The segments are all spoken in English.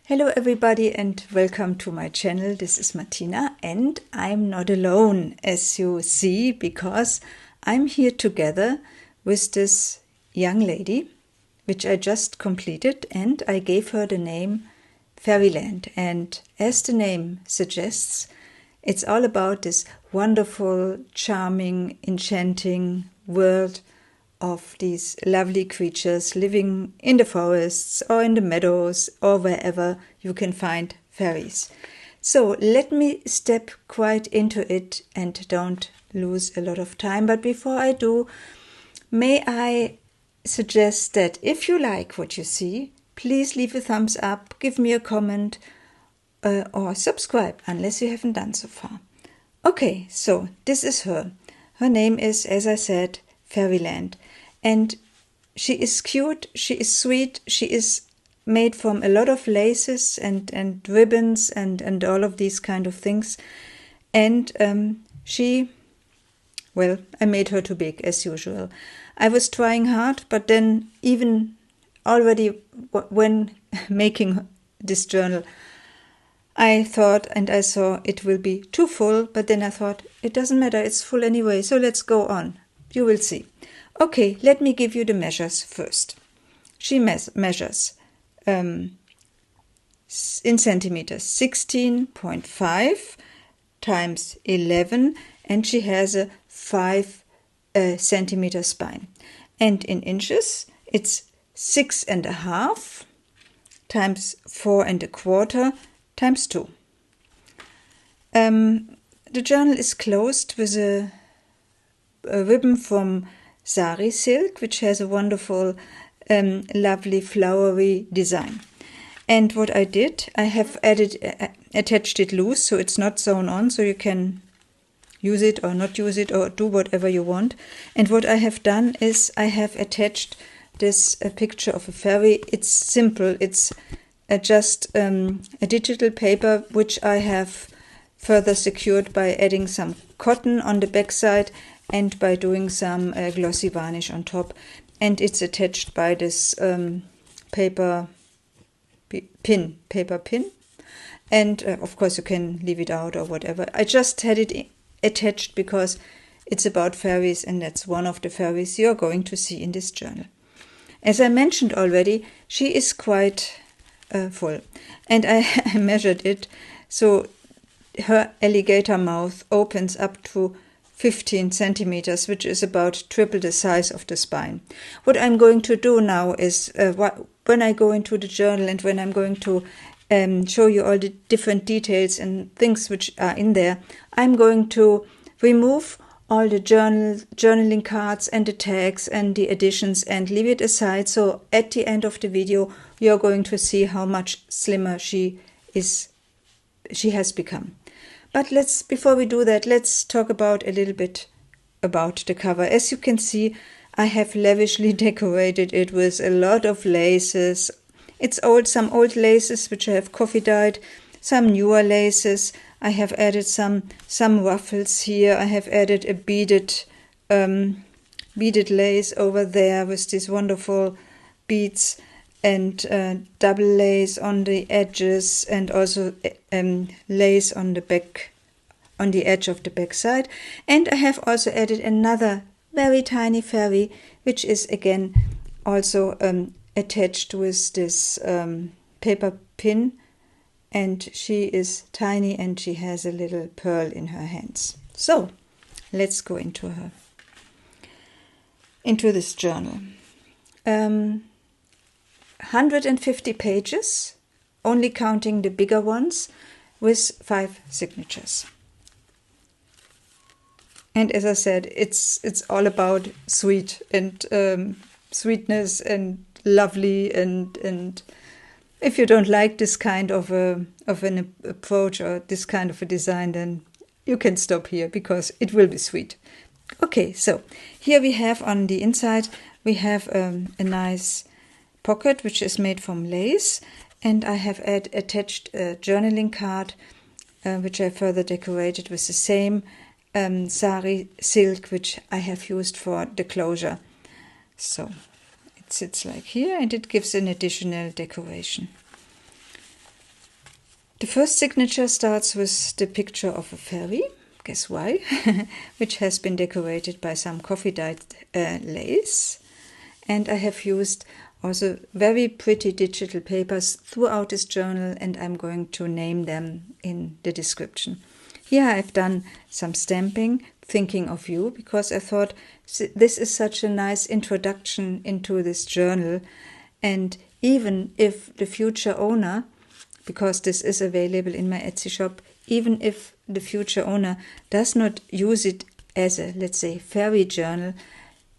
Hello everybody and welcome to my channel. This is Martina and I'm not alone, as you see, because I'm here together with this young lady which I just completed, and I gave her the name Fairyland. And as the name suggests, it's all about this wonderful, charming, enchanting world of these lovely creatures living in the forests or in the meadows or wherever you can find fairies. So let me step quite into it and don't lose a lot of time. But before I do, may I suggest that if you like what you see, please leave a thumbs up, give me a comment, or subscribe, unless you haven't done so far. Okay, so this is her. Her name is, as I said, Fairyland. And she is cute, she is sweet, she is made from a lot of laces and ribbons and all of these kind of things. And I made her too big, as usual. I was trying hard, but then even already when making this journal, I thought and I saw it will be too full, but then I thought, it doesn't matter, it's full anyway, so let's go on. You will see. Okay, let me give you the measures first. She measures in centimeters 16.5 times 11, and she has a 5 centimeter spine. And in inches, it's 6.5 times 4.25 times 2. The journal is closed with a ribbon from sari silk, which has a wonderful, lovely flowery design. And what I did, I have attached it loose, so it's not sewn on, so you can use it or not use it or do whatever you want. And what I have done is I have attached this picture of a fairy. It's simple. It's just a digital paper, which I have further secured by adding some cotton on the back side and by doing some glossy varnish on top. And it's attached by this paper pin. And of course you can leave it out or whatever. I just had it attached because it's about fairies, and that's one of the fairies you're going to see in this journal. As I mentioned already, she is quite full. And I measured it, so her alligator mouth opens up to 15 centimeters, which is about triple the size of the spine. What I'm going to do now is, when I go into the journal and when I'm going to show you all the different details and things which are in there, I'm going to remove all the journaling cards and the tags and the additions and leave it aside. So at the end of the video, you're going to see how much slimmer she has become. But before we do that, let's talk about a little bit about the cover. As you can see, I have lavishly decorated it with a lot of laces. It's some old laces which I have coffee dyed, some newer laces. I have added some ruffles here. I have added a beaded lace over there with these wonderful beads, and double lace on the edges, and also lace on the back, on the edge of the back side. And I have also added another very tiny fairy, which is again also attached with this paper pin, and she is tiny and she has a little pearl in her hands. So let's go into this journal. 150 pages, only counting the bigger ones, with 5 signatures. And as I said, it's all about sweet and sweetness and lovely, and if you don't like this kind of an approach or this kind of a design, then you can stop here, because it will be sweet. Okay, so here we have on the inside, we have a nice pocket which is made from lace, and I have attached a journaling card which I further decorated with the same sari silk which I have used for the closure. So it sits like here, and it gives an additional decoration. The first signature starts with the picture of a fairy, guess why, which has been decorated by some coffee-dyed lace. And I have used also very pretty digital papers throughout this journal, and I'm going to name them in the description. Here I've done some stamping, thinking of you, because I thought this is such a nice introduction into this journal. And even if the future owner, because this is available in my Etsy shop, even if the future owner does not use it as a, let's say, fairy journal,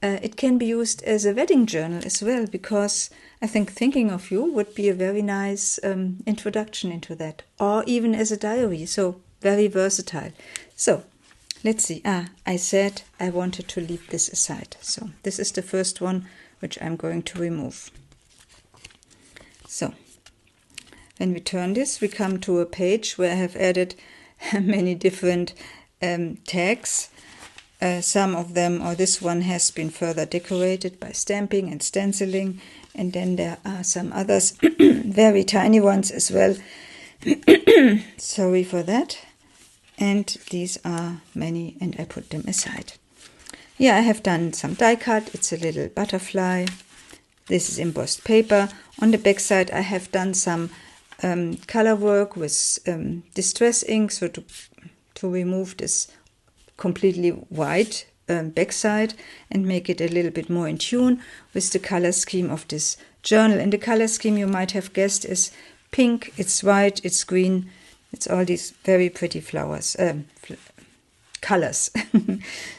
it can be used as a wedding journal as well, because I think thinking of you would be a very nice introduction into that, or even as a diary, so very versatile. So let's see. I said I wanted to leave this aside, so this is the first one which I'm going to remove. So when we turn this, we come to a page where I have added many different tags. Some of them, or this one, has been further decorated by stamping and stenciling, and then there are some others, very tiny ones as well. Sorry for that. And these are many, and I put them aside. Yeah, I have done some die cut. It's a little butterfly. This is embossed paper. On the back side, I have done some color work with distress ink, so to remove this completely white backside and make it a little bit more in tune with the color scheme of this journal. And the color scheme, you might have guessed, is pink, it's white, it's green, it's all these very pretty flowers, colors.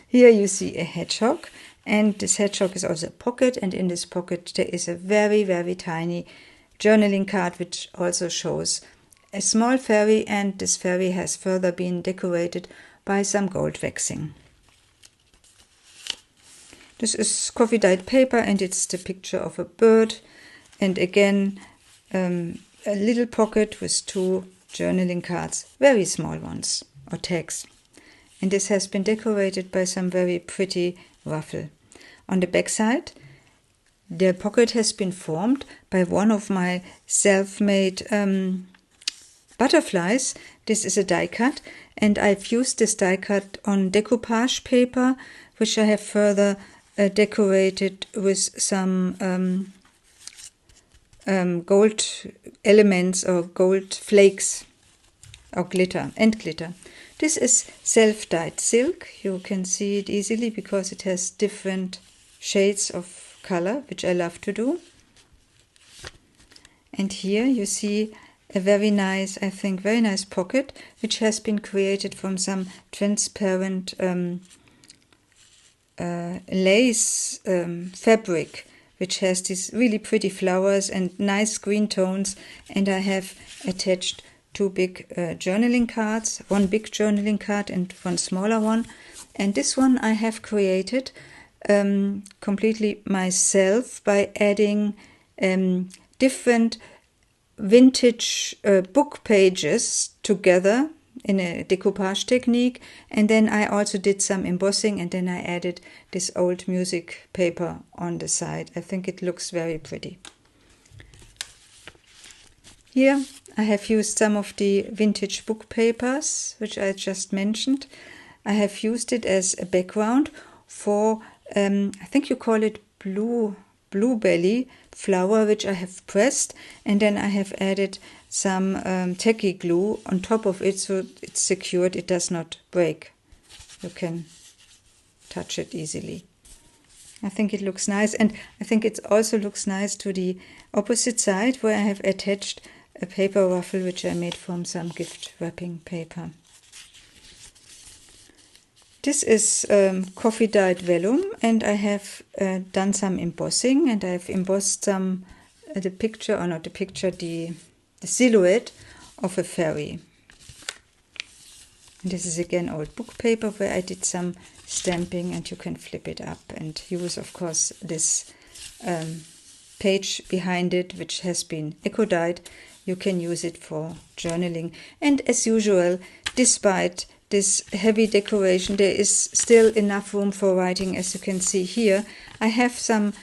Here you see a hedgehog, and this hedgehog is also a pocket, and in this pocket there is a very, very tiny journaling card which also shows a small fairy, and this fairy has further been decorated by some gold waxing. This is coffee dyed paper, and it's the picture of a bird, and again a little pocket with two journaling cards, very small ones, or tags. And this has been decorated by some very pretty ruffle. On the back side, the pocket has been formed by one of my self-made butterflies. This is a die cut, and I've used this die cut on decoupage paper, which I have further decorated with some gold elements or gold flakes or glitter and glitter. This is self-dyed silk. You can see it easily because it has different shades of color, which I love to do. And here you see a very nice, I think, very nice pocket, which has been created from some transparent lace fabric, which has these really pretty flowers and nice green tones. And I have attached two big journaling cards, one big journaling card and one smaller one. And this one I have created completely myself by adding different vintage book pages together in a decoupage technique, and then I also did some embossing, and then I added this old music paper on the side. I think it looks very pretty. Here I have used some of the vintage book papers which I just mentioned. I have used it as a background for I think you call it bluebelly flower, which I have pressed, and then I have added some tacky glue on top of it, so it's secured, it does not break. You can touch it easily. I think it looks nice, and I think it also looks nice to the opposite side, where I have attached a paper ruffle which I made from some gift wrapping paper. This is coffee dyed vellum, and I have done some embossing, and I have embossed some the picture, or not the picture, the silhouette of a fairy. And this is again old book paper where I did some stamping, and you can flip it up and use, of course, this page behind it, which has been eco-dyed. You can use it for journaling. And as usual, despite this heavy decoration, there is still enough room for writing, as you can see here. I have some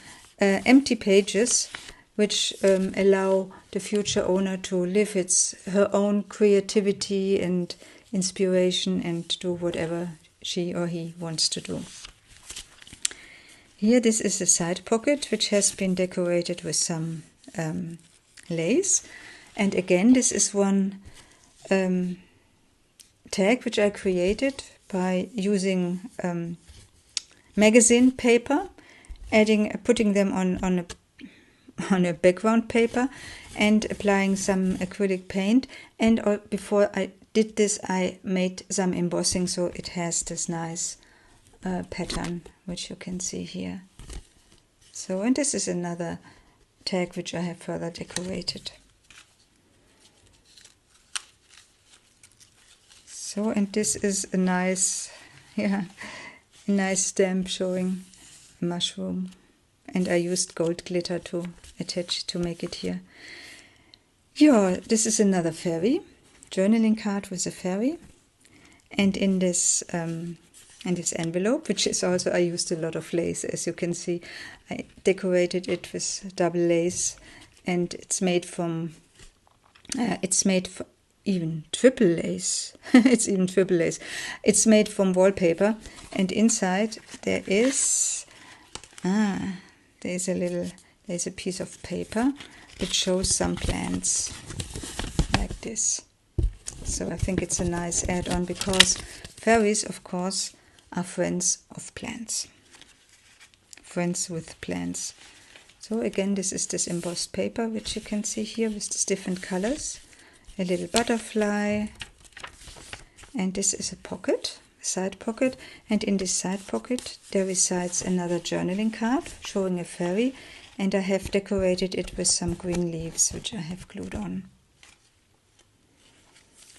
empty pages which allow the future owner to live her own creativity and inspiration and do whatever she or he wants to do. Here this is a side pocket which has been decorated with some lace, and again this is one tag which I created by using magazine paper, putting them on a background paper and applying some acrylic paint. And before I did this, I made some embossing, so it has this nice pattern which you can see here. So, and this is another tag which I have further decorated. So, and this is a nice, a nice stamp showing a mushroom, and I used gold glitter to attach to make it here. Yeah, this is another fairy, journaling card with a fairy, and in this envelope, which is also, I used a lot of lace, as you can see. I decorated it with double lace, and it's made from even triple lace. It's even triple lace. It's made from wallpaper, and inside there is a piece of paper which shows some plants like this. So I think it's a nice add-on, because fairies, of course, are friends of plants. Friends with plants. So again, this is this embossed paper which you can see here with these different colors. A little butterfly, and this is a pocket, a side pocket, and in this side pocket there resides another journaling card showing a fairy, and I have decorated it with some green leaves which I have glued on.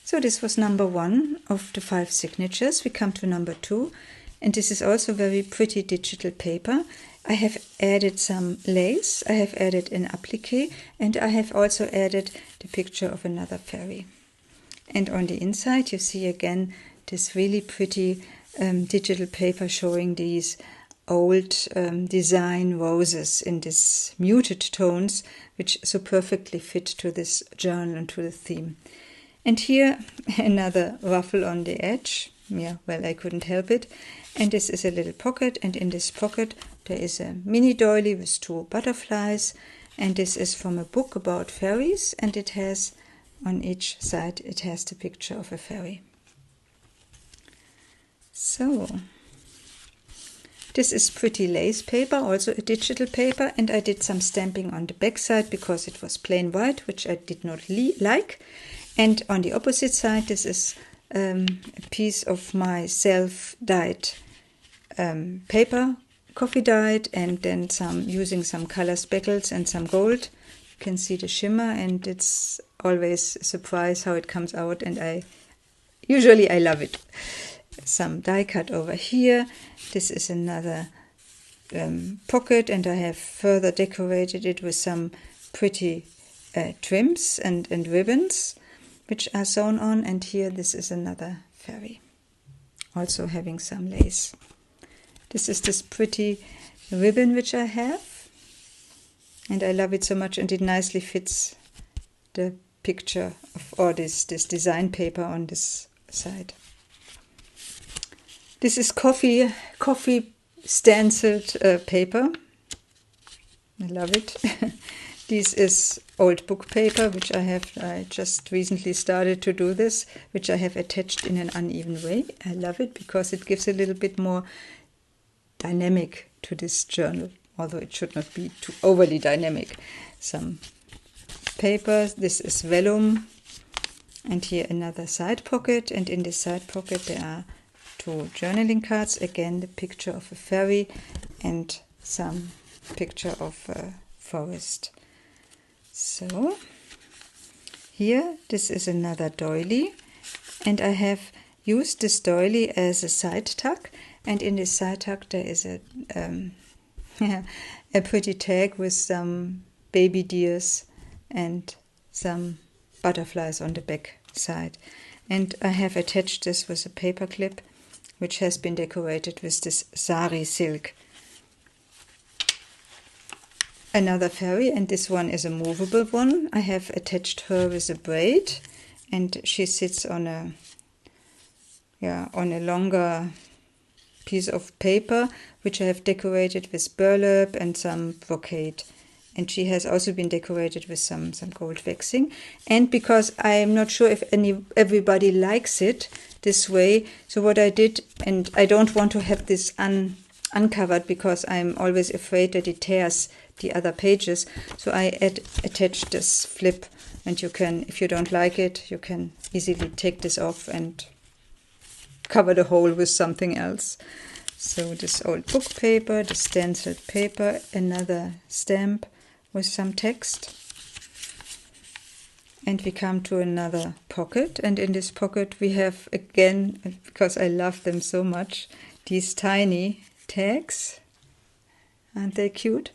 So this was number 1 of the 5 signatures. We come to number 2, and this is also very pretty digital paper. I have added some lace, I have added an applique, and I have also added the picture of another fairy. And on the inside you see again this really pretty digital paper showing these old design roses in these muted tones, which so perfectly fit to this journal and to the theme. And here another ruffle on the edge. Yeah, well, I couldn't help it. And this is a little pocket, and in this pocket there is a mini doily with 2 butterflies, and this is from a book about fairies, and it has on each side it has the picture of a fairy. So this is pretty lace paper, also a digital paper, and I did some stamping on the back side because it was plain white, which I did not like. And on the opposite side, this is a piece of my self-dyed paper, coffee dyed, and then using some color speckles and some gold. You can see the shimmer, and it's always a surprise how it comes out, and usually I love it. Some die cut over here. This is another pocket, and I have further decorated it with some pretty trims and ribbons which are sewn on, and here this is another fairy, also having some lace. This is this pretty ribbon which I have, and I love it so much, and it nicely fits the picture or this design paper on this side. This is coffee stenciled paper. I love it. This is old book paper, which I just recently started to do this, which I have attached in an uneven way. I love it because it gives a little bit more dynamic to this journal, although it should not be too overly dynamic. Some papers, this is vellum, and here another side pocket, and in this side pocket there are 2 journaling cards, again the picture of a fairy and some picture of a forest. So here this is another doily, and I have used this doily as a side tuck, and in this side tuck there is a pretty tag with some baby deers and some butterflies on the back side. And I have attached this with a paper clip which has been decorated with this sari silk. another fairy, and this one is a movable one. I have attached her with a braid, and she sits on a longer piece of paper, which I have decorated with burlap and some brocade. And she has also been decorated with some gold waxing. And because I'm not sure if everybody likes it this way, so what I did, and I don't want to have this uncovered because I'm always afraid that it tears the other pages, so I attached this flip, and you can, if you don't like it, you can easily take this off and cover the hole with something else. So this old book paper, the stenciled paper, another stamp with some text. And we come to another pocket, and in this pocket we have, again, because I love them so much, these tiny tags. Aren't they cute?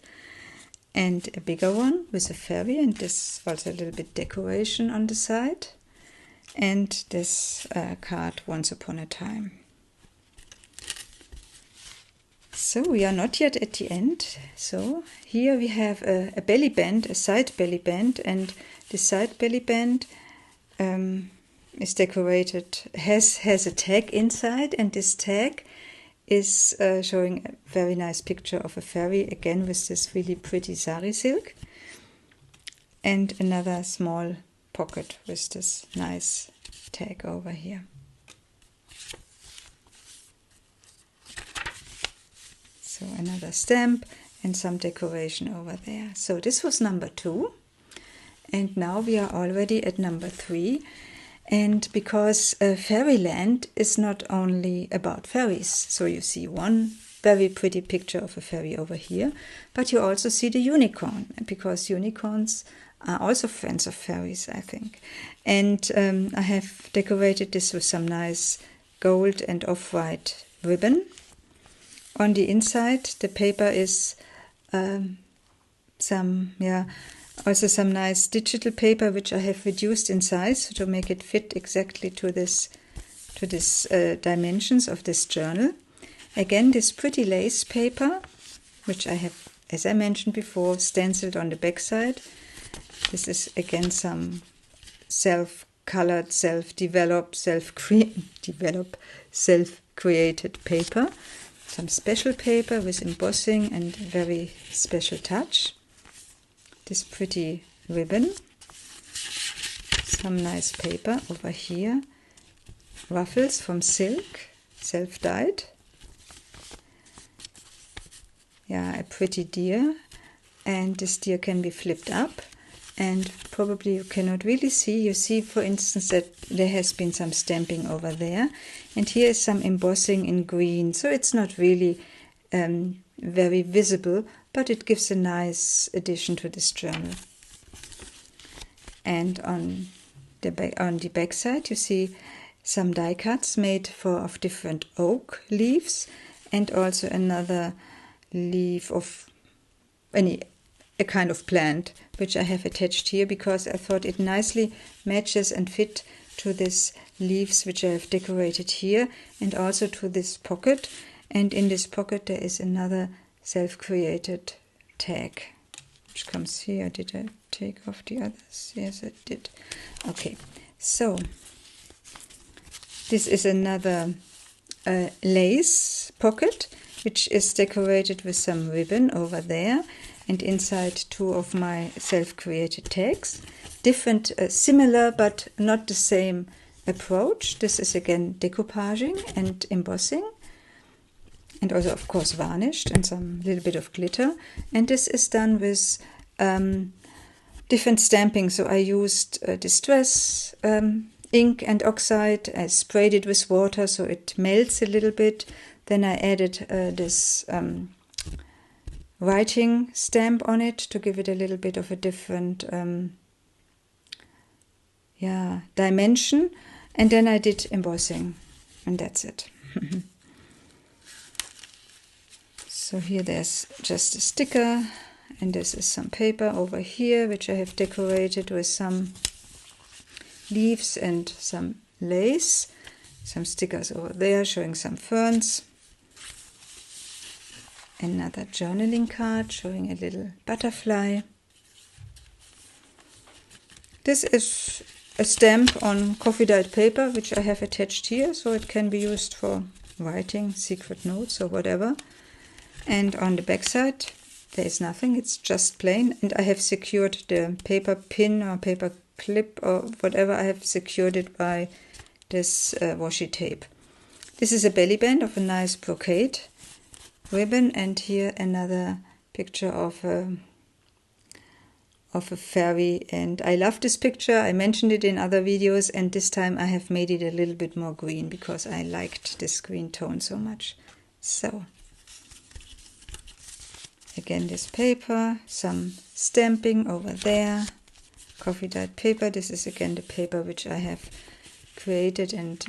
And a bigger one with a fairy, and this also a little bit decoration on the side. And this card, Once Upon a Time. So we are not yet at the end. So here we have a belly band, a side belly band, and the side belly band is decorated, has a tag inside, and this tag is showing a very nice picture of a fairy, again with this really pretty sari silk, and another small pocket with this nice tag over here. So another stamp and some decoration over there. So this was number 2, and now we are already at number 3. And because Fairyland is not only about fairies, so you see one very pretty picture of a fairy over here, but you also see the unicorn, because unicorns are also friends of fairies, I think. And I have decorated this with some nice gold and off-white ribbon. On the inside, the paper is also some nice digital paper, which I have reduced in size to make it fit exactly to this dimensions of this journal. Again, this pretty lace paper, which I have, as I mentioned before, stenciled on the back side. This is again some self-colored, self-developed, self-created paper. Some special paper with embossing and very special touch. This pretty ribbon, some nice paper over here, ruffles from silk, self-dyed. Yeah, a pretty deer, and this deer can be flipped up, and probably you cannot really see. You see, for instance, that there has been some stamping over there, and here is some embossing in green, so it's not really very visible, but it gives a nice addition to this journal. And on the back side you see some die cuts made of different oak leaves, and also another leaf of a kind of plant, which I have attached here because I thought it nicely matches and fit to these leaves which I have decorated here, and also to this pocket. And in this pocket there is another self-created tag, which comes here. Did I take off the others? Yes, I did. Okay, so this is another lace pocket, which is decorated with some ribbon over there, and inside 2 of my self-created tags. Different, similar but not the same approach. This is again decoupaging and embossing, and also of course varnished and some little bit of glitter. And this is done with different stamping. So I used distress ink and oxide. I sprayed it with water so it melts a little bit. Then I added this writing stamp on it to give it a little bit of a different dimension. And then I did embossing, and that's it. So here there's just a sticker, and this is some paper over here which I have decorated with some leaves and some lace. Some stickers over there showing some ferns. another journaling card showing a little butterfly. This is a stamp on coffee dyed paper, which I have attached here, so it can be used for writing secret notes or whatever. And on the back side there is nothing, it's just plain, and I have secured the paper pin or paper clip or whatever, I have secured it by this washi tape. This is a belly band of a nice brocade ribbon, and here another picture of a fairy, and I love this picture. I mentioned it in other videos, and this time I have made it a little bit more green because I liked this green tone so much. So again, this paper, some stamping over there, coffee dyed paper. This is again the paper which I have created and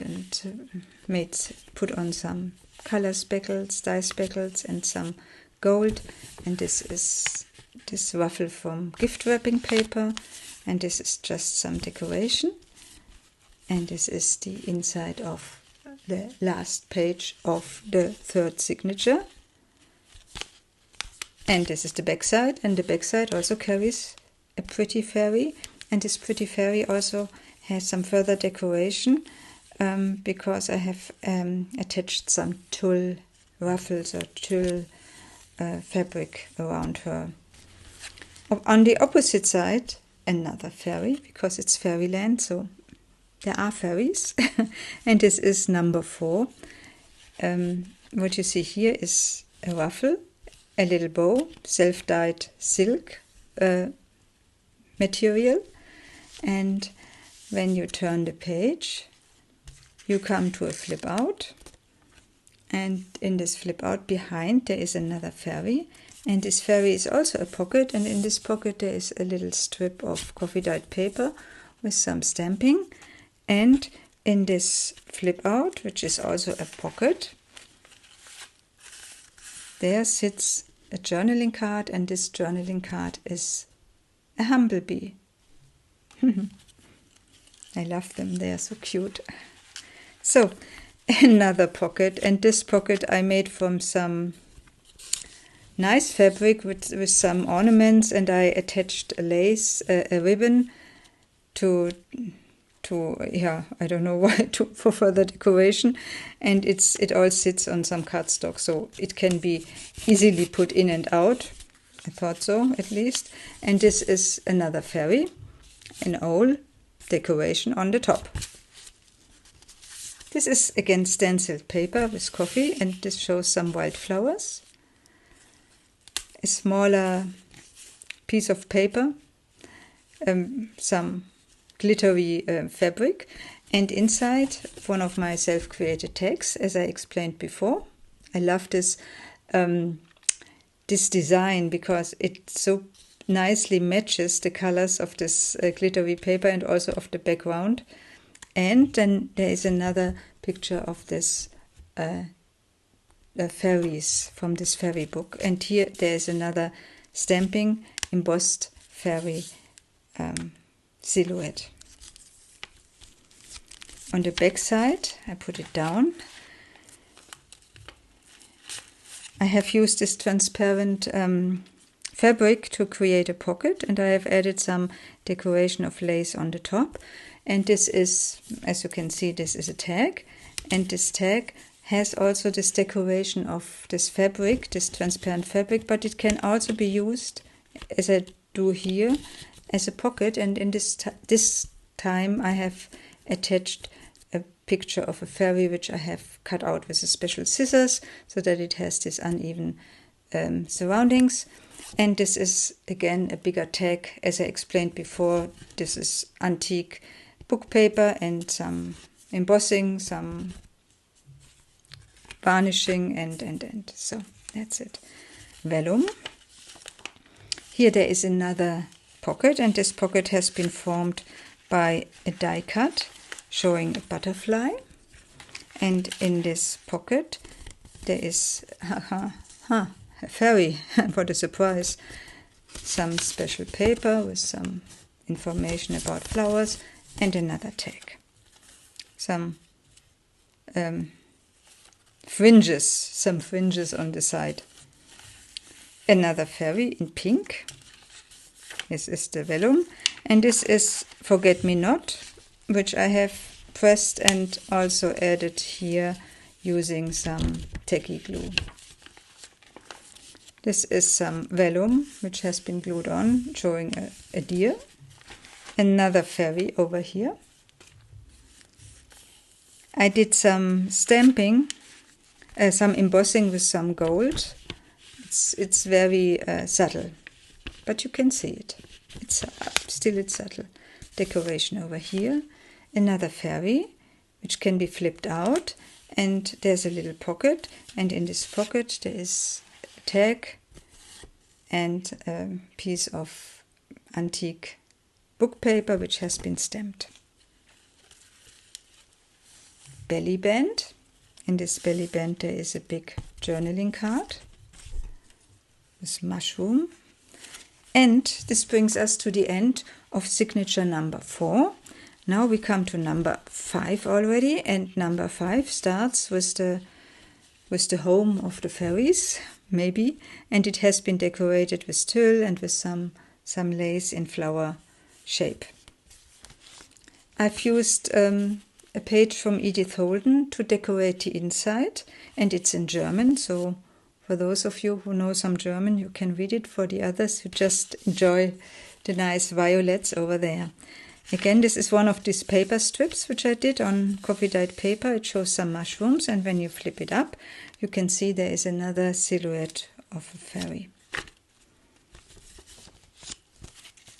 put on some color speckles, dye speckles, and some gold. And this is this ruffle from gift wrapping paper, and this is just some decoration. And this is the inside of the last page of the third signature. And this is the back side, and the back side also carries a pretty fairy, and this pretty fairy also has some further decoration because I have attached some tulle ruffles or tulle fabric around her. On the opposite side, another fairy, because it's fairyland, so there are fairies. And this is number 4. What you see here is a ruffle, a little bow, self-dyed silk material, and when you turn the page you come to a flip out, and in this flip out behind there is another fairy, and this fairy is also a pocket, and in this pocket there is a little strip of coffee dyed paper with some stamping, and in this flip out, which is also a pocket, there sits a journaling card, and this journaling card is a humblebee. I love them, they are so cute. So, another pocket, and this pocket I made from some nice fabric with some ornaments, and I attached a lace, a ribbon to yeah, I don't know why, for further decoration, and it all sits on some cardstock, so it can be easily put in and out. I thought so, at least. And this is another fairy, an owl decoration on the top. This is again stenciled paper with coffee, and this shows some wildflowers. A smaller piece of paper, some glittery fabric, and inside one of my self-created tags, as I explained before. I love this this design because it so nicely matches the colors of this glittery paper and also of the background. And then there is another picture of this fairies from this fairy book, and here there is another stamping embossed fairy silhouette. On the back side, I put it down. I have used this transparent fabric to create a pocket, and I have added some decoration of lace on the top. And this is, as you can see, this is a tag, and this tag has also this decoration of this fabric, this transparent fabric, but it can also be used, as I do here, as a pocket. And in this time I have attached a picture of a fairy which I have cut out with a special scissors so that it has this uneven surroundings. And this is again a bigger tag, as I explained before. This is antique book paper and some embossing, some varnishing, and so that's it. Vellum. Here there is another pocket, and this pocket has been formed by a die cut showing a butterfly, and in this pocket there is a fairy. What a surprise. Some special paper with some information about flowers and another tag. Some fringes on the side. another fairy in pink. This is the vellum, and this is Forget Me Not, which I have pressed and also added here using some tacky glue. This is some vellum which has been glued on, showing a deer. Another fairy over here. I did some stamping, some embossing with some gold. It's very subtle, but you can see it. It's subtle. Decoration over here. Another fairy, which can be flipped out, and there's a little pocket, and in this pocket there is a tag and a piece of antique book paper which has been stamped. Belly band. In this belly band there is a big journaling card with mushroom. And this brings us to the end of signature number 4. Now we come to number 5 already, and number 5 starts with the home of the fairies, maybe, and it has been decorated with tulle and with some lace in flower shape. I've used a page from Edith Holden to decorate the inside, and it's in German, so for those of you who know some German, you can read it. For the others, you just enjoy the nice violets over there. Again, this is one of these paper strips which I did on coffee dyed paper. It shows some mushrooms, and when you flip it up, you can see there is another silhouette of a fairy.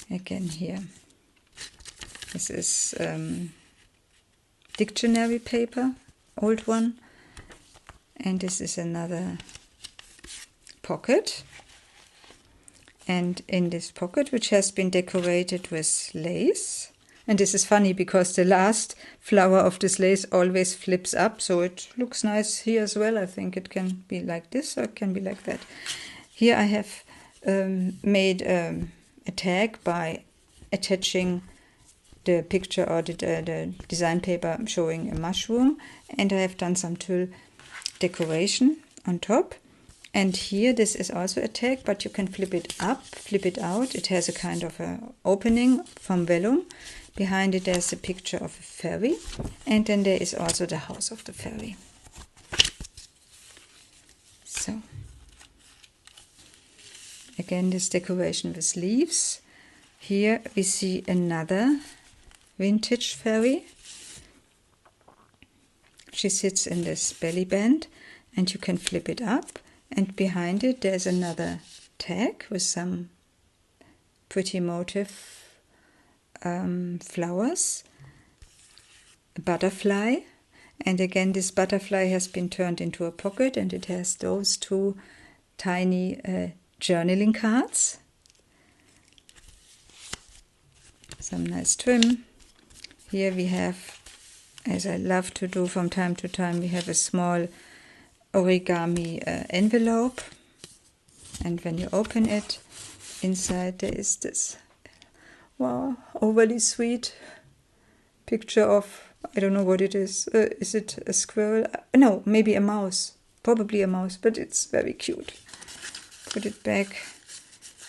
Again here. This is dictionary paper, old one. And this is another pocket. And in this pocket, which has been decorated with lace, and this is funny because the last flower of this lace always flips up, so it looks nice here as well. I think it can be like this or it can be like that. Here I have made a tag by attaching the picture or the design paper showing a mushroom, and I have done some tulle decoration on top. And here this is also a tag, but you can flip it up, flip it out. It has a kind of a opening from vellum. Behind it there's a picture of a fairy, and then there is also the house of the fairy. So again, this decoration with leaves. Here we see another vintage fairy. She sits in this belly band, and you can flip it up, and behind it there's another tag with some pretty motif flowers, a butterfly, and again this butterfly has been turned into a pocket, and it has those two tiny journaling cards. Some nice trim. Here we have, as I love to do from time to time, we have a small origami envelope, and when you open it, inside there is this, wow, overly sweet picture of, I don't know what it is. Is it a squirrel? No, maybe a mouse. Probably a mouse, but it's very cute. Put it back.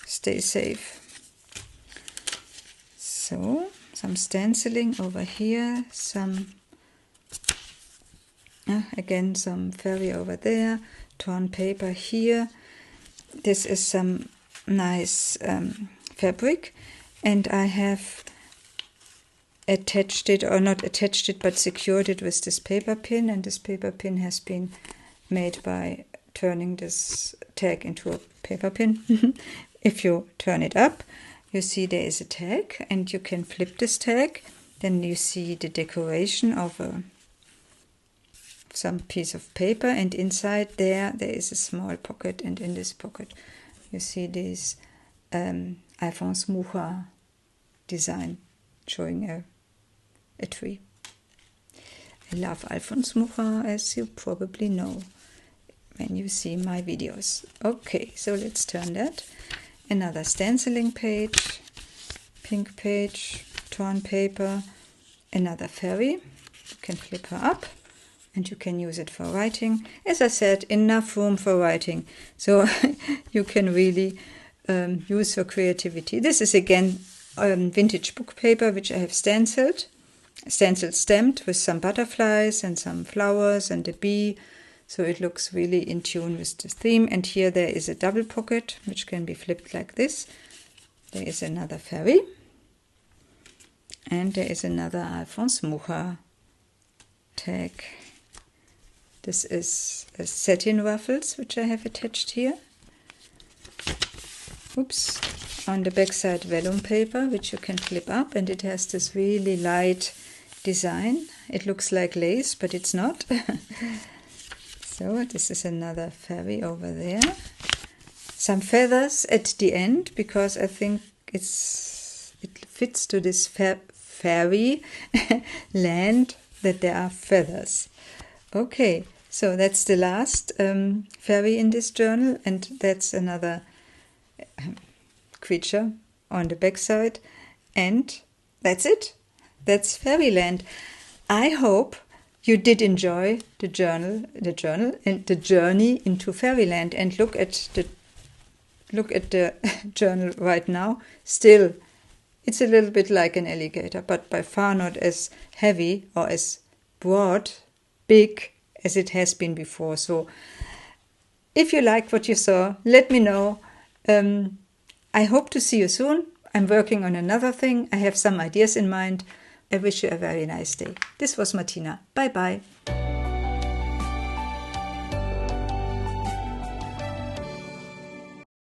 Stay safe. So, some stenciling over here. Some, again, some fairy over there. Torn paper here. This is some nice fabric. And I have attached it, or not attached it, but secured it with this paper pin. And this paper pin has been made by turning this tag into a paper pin. If you turn it up, you see there is a tag, and you can flip this tag. Then you see the decoration of some piece of paper, and inside there is a small pocket, and in this pocket you see this Alphonse Mucha design showing a tree. I love Alphonse Mucha, as you probably know when you see my videos. Okay, so let's turn that. Another stenciling page, pink page, torn paper, another fairy. You can flip her up, and you can use it for writing. As I said, enough room for writing, so you can really use your creativity. This is again vintage book paper, which I have stenciled stamped with some butterflies and some flowers and a bee, so it looks really in tune with the theme. And here there is a double pocket which can be flipped like this. There is another fairy, and there is another Alphonse Mucha tag. This is a satin ruffles which I have attached here. Oops. On the back side vellum paper which you can flip up, and it has this really light design. It looks like lace, but it's not. So this is another fairy over there. Some feathers at the end, because I think it fits to this fairy land that there are feathers. Okay, so that's the last fairy in this journal, and that's another creature on the backside, and that's it. That's Fairyland. I hope you did enjoy the journal and the journey into Fairyland. And look at the journal right now. Still, it's a little bit like an alligator, but by far not as heavy or as broad, big as it has been before. So, if you like what you saw, let me know. I hope to see you soon. I'm working on another thing. I have some ideas in mind. I wish you a very nice day. This was Martina. Bye bye.